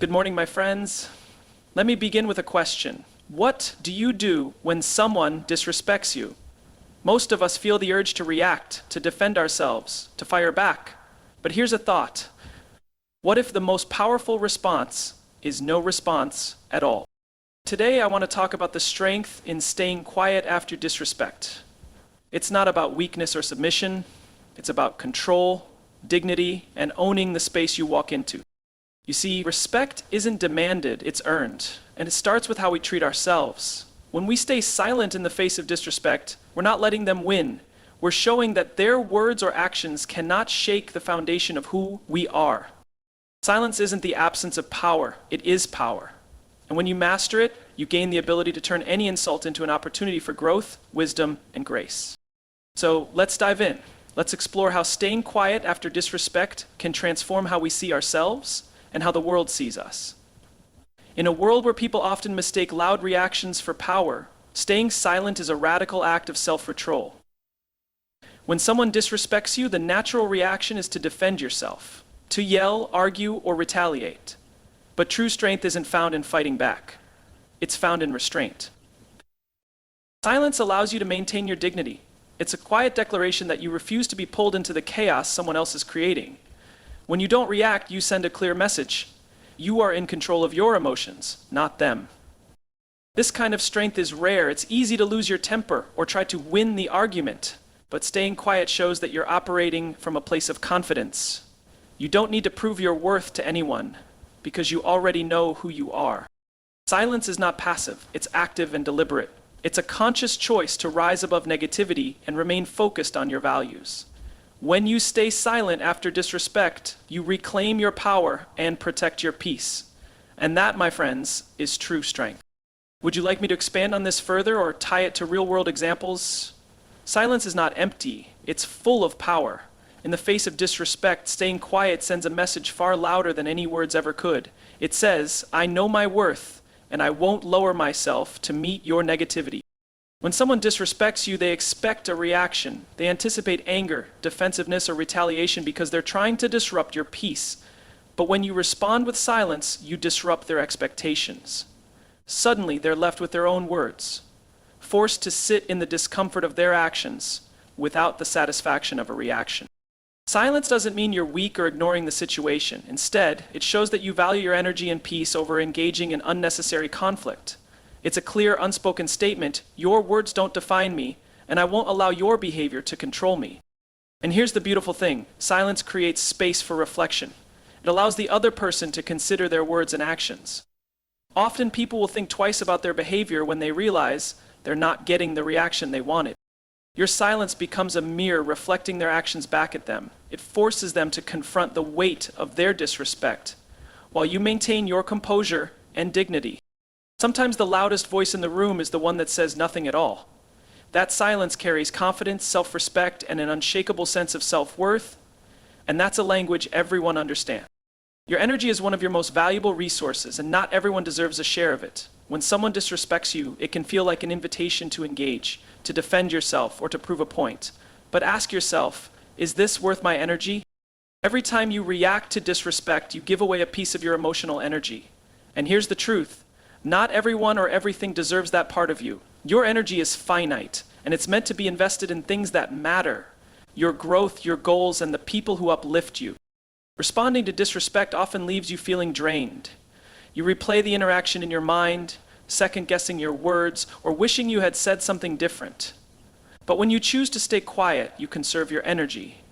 Good morning, my friends. Let me begin with a question. What do you do when someone disrespects you? Most of us feel the urge to react, to defend ourselves, to fire back. But here's a thought. What if the most powerful response is no response at all? Today, I want to talk about the strength in staying quiet after disrespect. It's not about weakness or submission. It's about control, dignity, and owning the space you walk into. You see, respect isn't demanded, it's earned. And it starts with how we treat ourselves. When we stay silent in the face of disrespect, we're not letting them win. We're showing that their words or actions cannot shake the foundation of who we are. Silence isn't the absence of power, it is power. And when you master it, you gain the ability to turn any insult into an opportunity for growth, wisdom, and grace. So let's dive in. Let's explore how staying quiet after disrespect can transform how we see ourselves and how the world sees us. In a world where people often mistake loud reactions for power, staying silent is a radical act of self-control. When someone disrespects you, the natural reaction is to defend yourself, to yell, argue, or retaliate. But true strength isn't found in fighting back. It's found in restraint. Silence allows you to maintain your dignity. It's a quiet declaration that you refuse to be pulled into the chaos someone else is creating. When you don't react, you send a clear message. You are in control of your emotions, not them. This kind of strength is rare. It's easy to lose your temper or try to win the argument, but staying quiet shows that you're operating from a place of confidence. You don't need to prove your worth to anyone because you already know who you are. Silence is not passive, it's active and deliberate. It's a conscious choice to rise above negativity and remain focused on your values. When you stay silent after disrespect, you reclaim your power and protect your peace. And that, my friends, is true strength. Would you like me to expand on this further or tie it to real-world examples? Silence is not empty, it's full of power. In the face of disrespect, staying quiet sends a message far louder than any words ever could. It says, I know my worth, and I won't lower myself to meet your negativity. When someone disrespects you, they expect a reaction. They anticipate anger, defensiveness, or retaliation because they're trying to disrupt your peace. But when you respond with silence, you disrupt their expectations. Suddenly, they're left with their own words, forced to sit in the discomfort of their actions without the satisfaction of a reaction. Silence doesn't mean you're weak or ignoring the situation. Instead, it shows that you value your energy and peace over engaging in unnecessary conflict. It's a clear, unspoken statement, your words don't define me, and I won't allow your behavior to control me. And here's the beautiful thing, silence creates space for reflection. It allows the other person to consider their words and actions. Often people will think twice about their behavior when they realize they're not getting the reaction they wanted. Your silence becomes a mirror reflecting their actions back at them. It forces them to confront the weight of their disrespect, while you maintain your composure and dignity. Sometimes the loudest voice in the room is the one that says nothing at all. That silence carries confidence, self-respect, and an unshakable sense of self-worth, and that's a language everyone understands. Your energy is one of your most valuable resources, and not everyone deserves a share of it. When someone disrespects you, it can feel like an invitation to engage, to defend yourself, or to prove a point. But ask yourself, is this worth my energy? Every time you react to disrespect, you give away a piece of your emotional energy. And here's the truth. Not everyone or everything deserves that part of you. Your energy is finite, and it's meant to be invested in things that matter. Your growth, your goals, and the people who uplift you. Responding to disrespect often leaves you feeling drained. You replay the interaction in your mind, second-guessing your words, or wishing you had said something different. But when you choose to stay quiet, you conserve your energy.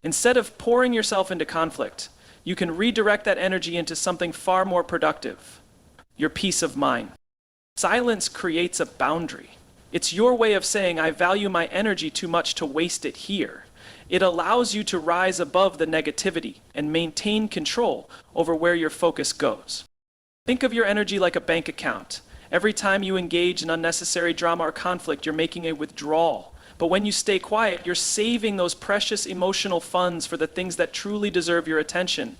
Instead of pouring yourself into conflict, you can redirect that energy into something far more productive. Your peace of mind. Silence creates a boundary. It's your way of saying, I value my energy too much to waste it here. It allows you to rise above the negativity and maintain control over where your focus goes. Think of your energy like a bank account. Every time you engage in unnecessary drama or conflict, you're making a withdrawal. But when you stay quiet, you're saving those precious emotional funds for the things that truly deserve your attention.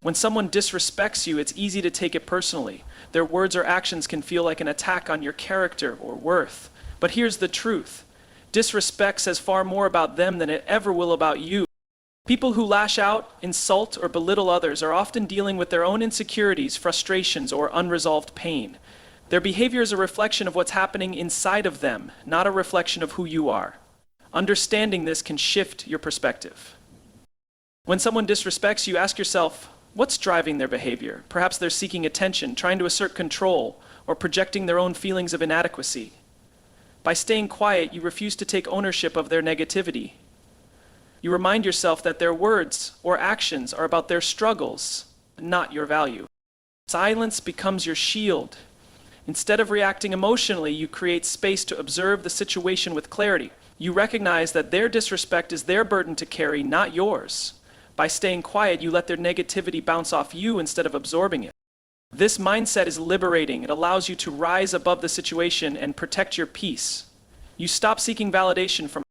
When someone disrespects you, it's easy to take it personally. Their words or actions can feel like an attack on your character or worth. But here's the truth. Disrespect says far more about them than it ever will about you. People who lash out, insult, or belittle others are often dealing with their own insecurities, frustrations, or unresolved pain. Their behavior is a reflection of what's happening inside of them, not a reflection of who you are. Understanding this can shift your perspective. When someone disrespects you, ask yourself, what's driving their behavior? Perhaps they're seeking attention, trying to assert control, or projecting their own feelings of inadequacy. By staying quiet, you refuse to take ownership of their negativity. You remind yourself that their words or actions are about their struggles, not your value. Silence becomes your shield. Instead of reacting emotionally, you create space to observe the situation with clarity. You recognize that their disrespect is their burden to carry, not yours. By staying quiet, you let their negativity bounce off you instead of absorbing it. This mindset is liberating. It allows you to rise above the situation and protect your peace. You stop seeking validation from